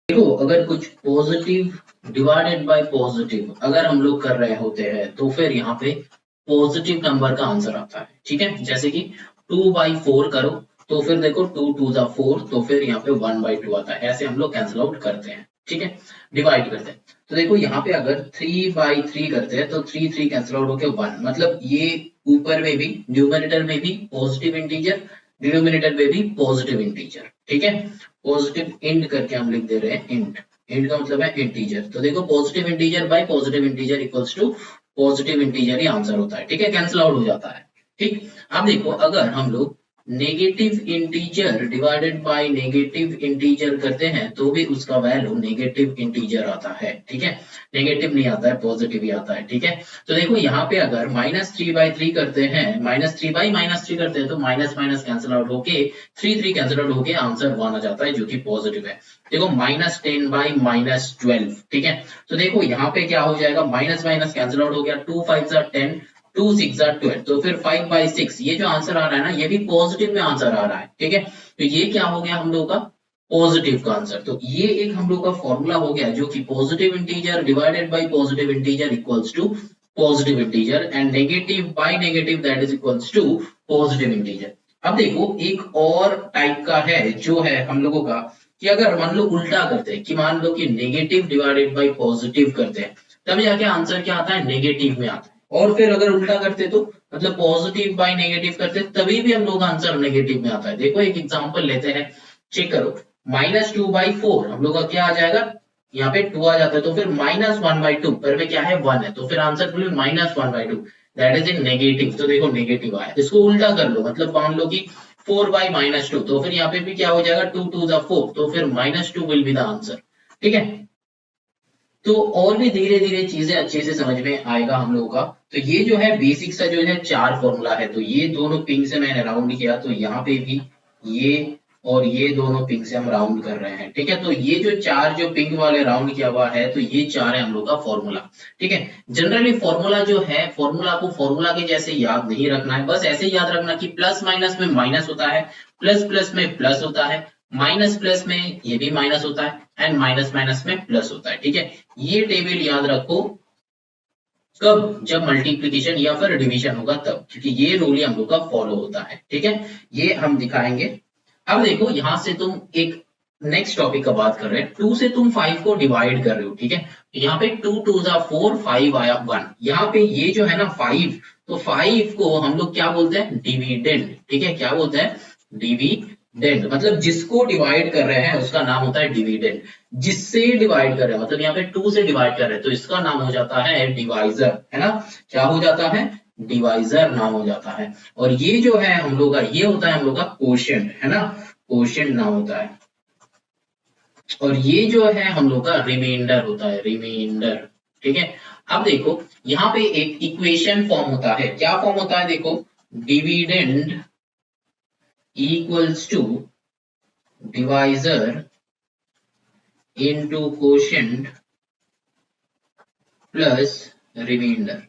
देखो अगर कुछ पॉजिटिव डिवाइडेड बाय पॉजिटिव अगर हम लोग कर रहे होते हैं तो फिर यहाँ पे पॉजिटिव नंबर का आंसर आता है। ठीक है, जैसे कि 2/4 करो तो फिर देखो 2 2 4 तो फिर यहाँ पे 1/2 आता है। ऐसे हम लोग कैंसिल आउट करते हैं। ठीक है, डिवाइड करते हैं। तो देखो यहाँ पे अगर 3/3 करते हैं तो 3 कैंसिल आउट होके 1, मतलब ये ऊपर में भी न्यूमरेटर में भी पॉजिटिव इंटीजर, डिनोमिनेटर में भी पॉजिटिव इंटीजर। ठीक है, पॉजिटिव इंट करके हम लिख दे रहे हैं इंट। इंट का मतलब है इंटीजर। तो देखो positive integer by positive integer equals to positive integer ही आंसर होता है। ठीक है, कैंसिल आउट हो जाता है। ठीक, अब देखो अगर हम लोग negative integer divided by negative integer करते हैं तो भी उसका वैल्यू नेगेटिव इंटीजर आता है। ठीक है, नेगेटिव नहीं आता है, पॉजिटिव ही आता है। ठीक है, तो देखो यहाँ पे अगर -3/3 करते हैं, -3/-3 करते हैं तो माइनस माइनस कैंसिल आउट होके 3 कैंसिल आउट होके आंसर 1 आ जाता है जो कि पॉजिटिव है। देखो -10/-12। ठीक है, तो देखो यहाँ पे क्या हो जाएगा, माइनस माइनस कैंसिल आउट हो गया, 2 5 10, 2 6 12, तो फिर 5/6 ये जो आंसर आ रहा है ना ये भी पॉजिटिव में आंसर आ रहा है। ठीक है, तो ये क्या हो गया हम लोग का पॉजिटिव का आंसर। तो ये एक हम लोग का फॉर्मूला हो गया जो कि positive integer divided by positive integer equals to positive integer and negative by negative that is equals to positive integer. अब देखो एक और टाइप का है जो है हम लोगों का कि अगर मान लो उल्टा करते हैं कि मान लो कि नेगेटिव डिवाइडेड बाय पॉजिटिव करते हैं तब जाके आंसर क्या आता है, नेगेटिव में आता है। और फिर अगर उल्टा करते तो मतलब पॉजिटिव बाय नेगेटिव करते तभी भी हम लोग आंसर नेगेटिव में आता है। देखो एक एग्जांपल लेते हैं, चेक करो। -2/4 हम लोग का क्या आ जाएगा, यहाँ पे 2 आ जाता है तो फिर -1/2 पर में क्या है 1 है तो फिर आंसर बोले -1/2 दैट इज इन नेगेटिव। तो देखो नेगेटिव आया। इसको उल्टा कर लो, मतलब मान लो कि 4/-2 तो फिर यहाँ पे भी क्या हो जाएगा, 2 2 4 तो फिर -2 विल बी द आंसर। ठीक है, तो और भी धीरे धीरे चीजें अच्छे से समझ में आएगा हम लोगों का। तो ये जो है बेसिक सा जो है 4 फॉर्मूला है, तो ये दोनों पिंक से मैंने राउंड किया तो यहाँ पे भी ये और ये दोनों पिंक से हम राउंड कर रहे हैं। ठीक है, तो ये जो 4 जो पिंक वाले राउंड किया हुआ है तो ये 4 है हम लोग का फॉर्मूला। ठीक है, जनरली फॉर्मूला जो है फॉर्मूला को फॉर्मूला के जैसे याद नहीं रखना है, बस ऐसे याद रखना कि प्लस माइनस में माइनस होता है, प्लस प्लस में प्लस होता है, माइनस प्लस में ये भी माइनस होता है एंड माइनस माइनस में प्लस होता है। ठीक है, ये टेबल याद रखो कब, जब मल्टीप्लीकेशन या फिर डिवीजन होगा तब, क्योंकि ये रूल ही हम लोग का फॉलो होता है। ठीक है, ये हम दिखाएंगे। अब देखो यहां से तुम एक नेक्स्ट टॉपिक का बात कर रहे हैं, 2 से तुम 5 को डिवाइड कर रहे हो। ठीक है, तो यहाँ पे 2 2 4 5 आया 1, यहाँ पे ये जो है ना 5, तो 5 को हम लोग क्या बोलते हैं, डिविडेंड। ठीक है, क्या बोलते हैं, डिविडेंड, मतलब जिसको डिवाइड कर रहे हैं उसका नाम होता है डिविडेंड। जिससे डिवाइड कर रहे हैं मतलब यहाँ पे 2 से डिवाइड कर रहे हैं तो इसका नाम हो जाता है डिवाइजर, है ना। क्या हो जाता है, डिवाइजर नाम हो जाता है। और ये जो है हम लोग का ये होता है हम लोग का कोशेंट, है ना, कोशेंट नाम होता है। और ये जो है हम लोग का रिमाइंडर होता है, रिमाइंडर। ठीक है, अब देखो यहाँ पे एक इक्वेशन फॉर्म होता है, क्या फॉर्म होता है, देखो dividend equals to divisor into quotient plus remainder.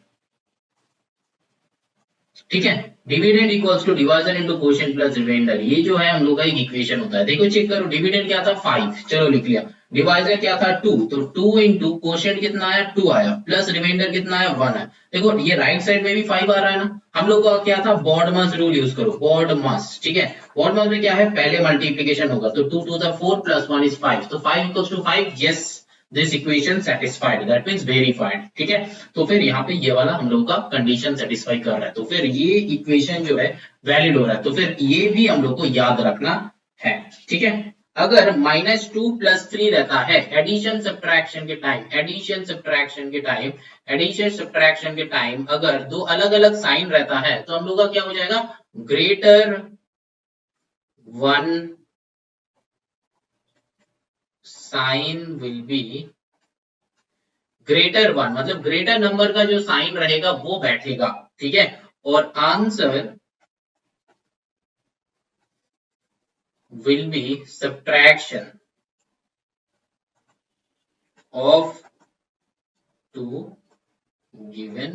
ठीक है, dividend equals to divisor into quotient plus remainder, ये जो है हम लोग का एक इक्वेशन होता है। देखो चेक करो, डिविडेंड क्या था 5, चलो लिख लिया, डिवाइजर क्या था 2, तो 2 इंटू कोशेंट कितना आया 2 आया, प्लस रिमाइंडर कितना आया 1 है। देखो ये राइट साइड में भी 5 आ रहा है ना, हम लोग का क्या था, बॉडमस रूल यूज करो, बॉडमस। ठीक है, बॉडमस में क्या है, पहले मल्टीप्लीकेशन होगा तो 2 2 4 प्लस 1 इज 5, तो 5 equals to 5, yes this equation satisfied, that means verified. ठीक है, तो फिर यहाँ पे ये वाला हम लोग का कंडीशन सेटिस्फाई कर रहा है तो फिर ये इक्वेशन जो है वैलिड हो रहा है, तो फिर ये भी हम लोग को याद रखना है। ठीक है, अगर -2 + 3 रहता है एडिशन सब्ट्रैक्शन के टाइम, एडिशन सब्ट्रैक्शन के टाइम, एडिशन सब्ट्रैक्शन के टाइम अगर दो अलग अलग साइन रहता है तो हम लोग का क्या हो जाएगा, greater one sign will be greater one, मतलब ग्रेटर नंबर का जो साइन रहेगा वो बैठेगा। ठीक है, और answer will be subtraction of two given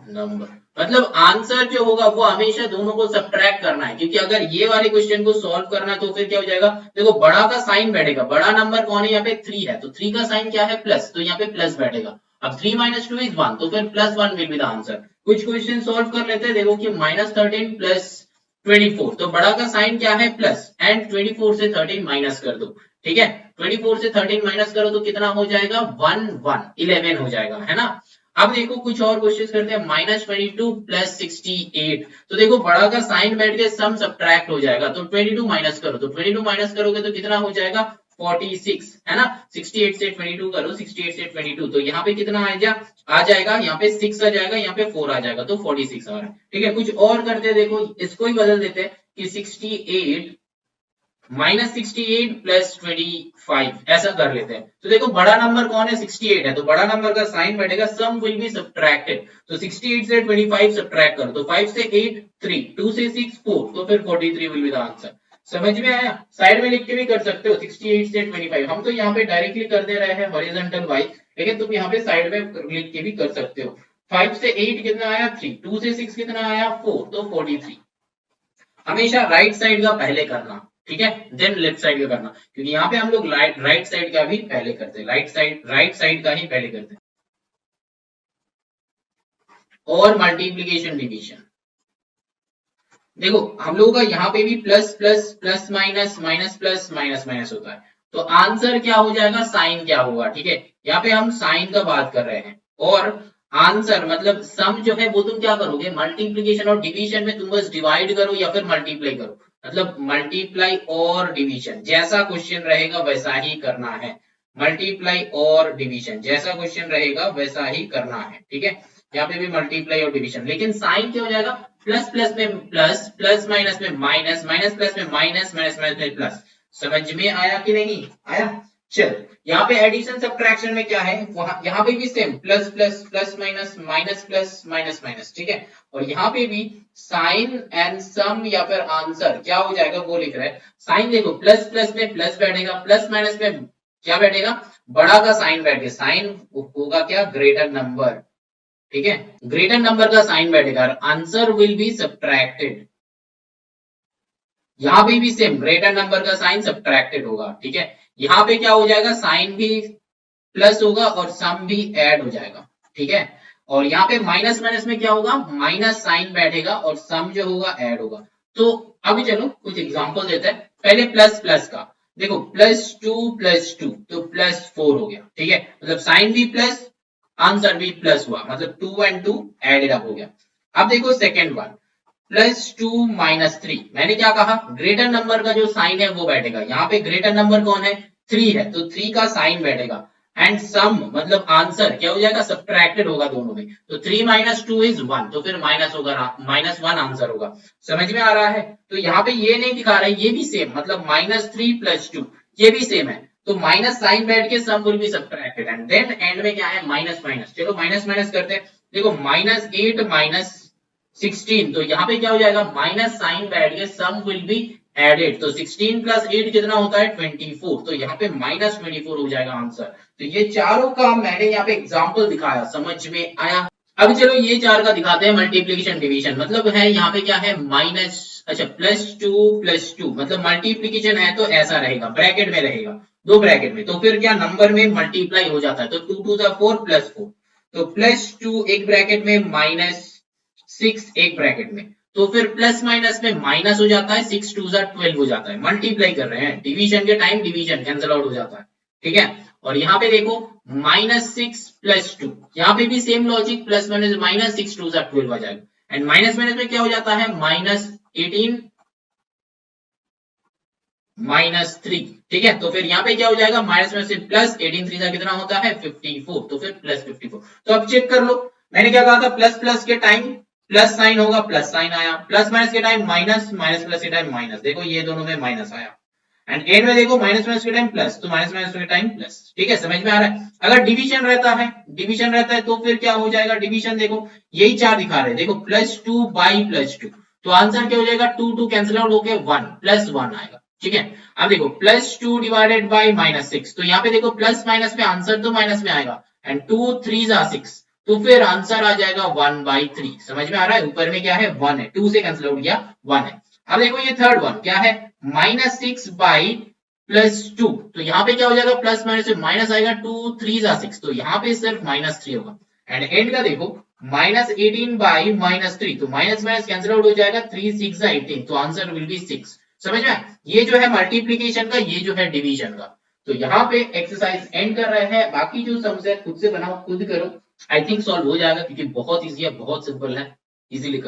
number, मतलब आंसर जो होगा वो हमेशा दोनों को सब्ट्रैक्ट करना है, क्योंकि अगर ये वाले क्वेश्चन को सॉल्व करना है तो फिर क्या हो जाएगा, देखो बड़ा का साइन बैठेगा, बड़ा नंबर कौन है यहाँ पे 3 है, तो 3 का साइन क्या है प्लस, तो यहाँ पे प्लस बैठेगा। अब 3 - 2 इज 1, तो फिर +1 विल बी द आंसर। कुछ क्वेश्चन सॉल्व कर लेते हैं, देखो कि -13 + 24, तो बड़ा का साइन क्या है प्लस, एंड 24 से 13 माइनस कर दो, ठीक है, 24 से 13 माइनस करो तो कितना हो जाएगा 1 1 11 हो जाएगा, है ना। अब देखो कुछ और क्वेश्चन करते हैं, -22 + 68, तो देखो बड़ा का साइन बैठ के सम सब्ट्रैक्ट हो जाएगा, तो 22 माइनस करो, तो 22 माइनस करोगे तो कितना हो जाएगा 46, है ना। 68 से 22 करो, 68 से 22, तो यहाँ पे कितना आ जाएगा, यहाँ पे 6 आ जाएगा, यहाँ पे 4 आ जाएगा, तो 46 आ रहा है, ठीक है। कुछ और करते हैं, देखो इसको ही बदल देते हैं कि 68 -68 + 25 ऐसा कर लेते हैं। तो देखो बड़ा नंबर कौन है 68 है, तो बड़ा नंबर का साइन बैठेगा सम विल बी सब्ट्रैक्टेड, तो 68 से 25 सब्ट्रैक्ट करो, तो 5 से 8 3, 2 से 6 4, तो फिर 43 विल बी द आंसर। समझ में आया। साइड में लिख के भी कर सकते हो 68 से 25, हम तो यहाँ पे डायरेक्टली कर दे रहे हैं हॉरिजॉन्टल वाइज, लेकिन तुम यहाँ पे साइड में लिख के भी कर सकते हो। 5 से 8 कितना आया 3, 2 से 6 कितना आया 4, तो 43। हमेशा राइट साइड का पहले करना, ठीक है, देन लेफ्ट साइड का करना, क्योंकि यहाँ पे हम लोग राइट साइड का भी पहले करते हैं, राइट साइड का ही पहले करते हैं। और मल्टीप्लीकेशन डिवीजन, देखो हम लोगों का यहाँ पे भी plus plus plus minus minus plus minus minus होता है, तो आंसर क्या हो जाएगा, साइन क्या होगा, ठीक है। यहाँ पे हम साइन का बात कर रहे हैं, और आंसर मतलब सम जो है वो तुम क्या करोगे, मल्टीप्लीकेशन और डिवीजन में तुम बस डिवाइड करो या फिर मल्टीप्लाई करो, मतलब मल्टीप्लाई और डिवीजन जैसा क्वेश्चन रहेगा वैसा ही करना है, मल्टीप्लाई और डिवीजन जैसा क्वेश्चन रहेगा वैसा ही करना है, ठीक है। यहाँ पे भी मल्टीप्लाई और डिवीजन, लेकिन साइन क्या हो जाएगा, प्लस प्लस में प्लस, प्लस माइनस में माइनस, माइनस प्लस में माइनस, माइनस माइनस में प्लस। समझ में आया कि नहीं आया। चल यहाँ पे एडिशन सब्ट्रैक्शन में क्या है, वहां यहाँ पे भी same plus plus plus minus minus plus minus minus, ठीक है। और यहाँ पे भी साइन एंड सम या फिर आंसर क्या हो जाएगा वो लिख रहा है। साइन देखो प्लस प्लस में प्लस बैठेगा, प्लस माइनस में क्या बैठेगा, बड़ा का साइन बैठेगा, साइन होगा क्या ग्रेटर नंबर, ठीक है, ग्रेटर नंबर का साइन बैठेगा, आंसर विल बी सब्ट्रैक्टेड। यहां पे भी सेम ग्रेटर नंबर का साइन सब्ट्रैक्टेड होगा, ठीक है। यहाँ पे क्या हो जाएगा, साइन भी प्लस होगा और सम भी ऐड हो जाएगा, ठीक है। और यहाँ पे माइनस माइनस में क्या होगा, माइनस साइन बैठेगा और सम जो होगा ऐड होगा। तो अभी चलो कुछ एग्जांपल देते हैं, पहले प्लस प्लस का देखो, +2 + 2 तो +4 हो गया, ठीक है, मतलब साइन भी प्लस आंसर भी प्लस हुआ, मतलब 2 and 2 एडेड अप हो गया। अब देखो सेकेंड वन, +2 - 3, मैंने क्या कहा, ग्रेटर नंबर का जो साइन है वो बैठेगा, यहाँ पे ग्रेटर नंबर कौन है 3 है, तो 3 का साइन बैठेगा, एंड सम मतलब आंसर क्या हो जाएगा, सब्ट्रैक्टेड होगा दोनों में, तो 3 - 2 इज 1, तो फिर माइनस होगा, -1 आंसर होगा। समझ में आ रहा है। तो यहाँ पे ये नहीं दिखा रहा है, ये भी सेम, मतलब -3 + 2 ये भी सेम है, तो माइनस साइन बैठ के sum will be subtracted, and then end में क्या है माइनस माइनस, चलो माइनस माइनस करते हैं। देखो -8 - 16, तो यहाँ पे क्या हो जाएगा, माइनस साइन बैठ के सम विल बी एडेड, तो 16 + 8 कितना होता है 24, तो यहाँ पे -24 हो जाएगा आंसर। तो ये चारों का मैंने यहाँ पे एग्जाम्पल दिखाया, समझ में आया। अब चलो ये चार का दिखाते हैं मल्टीप्लीकेशन डिवीजन, मतलब है यहाँ पे क्या है माइनस, अच्छा +2 + 2, मतलब मल्टीप्लीकेशन है तो ऐसा रहेगा, ब्रैकेट में रहेगा, दो ब्रैकेट में, तो फिर क्या नंबर में मल्टीप्लाई हो जाता है, तो 2 2 4 +4, तो +2 एक ब्रैकेट में, -6 एक ब्रैकेट में, तो फिर प्लस माइनस में माइनस हो जाता है, 6 2 12 हो जाता है, मल्टीप्लाई कर रहे हैं, डिवीजन के टाइम डिवीजन कैंसिल आउट हो जाता है, ठीक है। और यहाँ पे देखो -6 + 2, यहाँ पे भी सेम लॉजिक, प्लस माइनस -6 2 12 आ जाएगा, एंड माइनस माइनस में क्या हो जाता है -18 -3, ठीक है। तो फिर यहाँ पे क्या हो जाएगा, माइनस में से प्लस 18 3 कितना होता है 54, तो फिर +54। तो अब चेक कर लो, मैंने क्या कहा था, प्लस प्लस के टाइम प्लस साइन होगा, प्लस साइन आया, प्लस माइनस के टाइम माइनस, माइनस प्लस के टाइम माइनस, देखो ये दोनों में माइनस आया, एंड एंड में देखो माइनस माइनस के टाइम प्लस, तो माइनस माइनस के टाइम प्लस, ठीक है। समझ में आ रहा है। अगर डिवीजन रहता है तो फिर क्या हो जाएगा, डिवीजन देखो यही चार दिखा रहे हैं, देखो +2 / +2, तो आंसर क्या हो जाएगा, 2 2 कैंसिल आउट होके 1 +1 आएगा, ठीक है। अब देखो +2 डिवाइडेड बाय -6, तो यहाँ पे देखो प्लस माइनस में आंसर तो माइनस में आएगा, एंड 2 3 6, तो फिर आंसर आ जाएगा 1/3। समझ में आ रहा है, ऊपर में क्या है 1 है, 2 से कैंसिल आउट किया 1 है। अब देखो ये थर्ड वन क्या है, -6/+2, तो यहाँ पे क्या हो जाएगा, प्लस माइनस में माइनस आएगा, 2 3 6, तो यहाँ पे सिर्फ -3 होगा। एंड एंड का देखो -18/-3, तो माइनस माइनस कैंसिल आउट हो जाएगा, 3 6 18, तो आंसर विल बी 6। समझ में, ये जो है मल्टीप्लीकेशन का, ये जो है डिवीजन का। तो यहाँ पे एक्सरसाइज एंड कर रहे हैं, बाकी जो सम्स है खुद से बनाओ, खुद करो, आई थिंक सॉल्व हो जाएगा, क्योंकि बहुत इजी है, बहुत सिंपल है, इजीली कर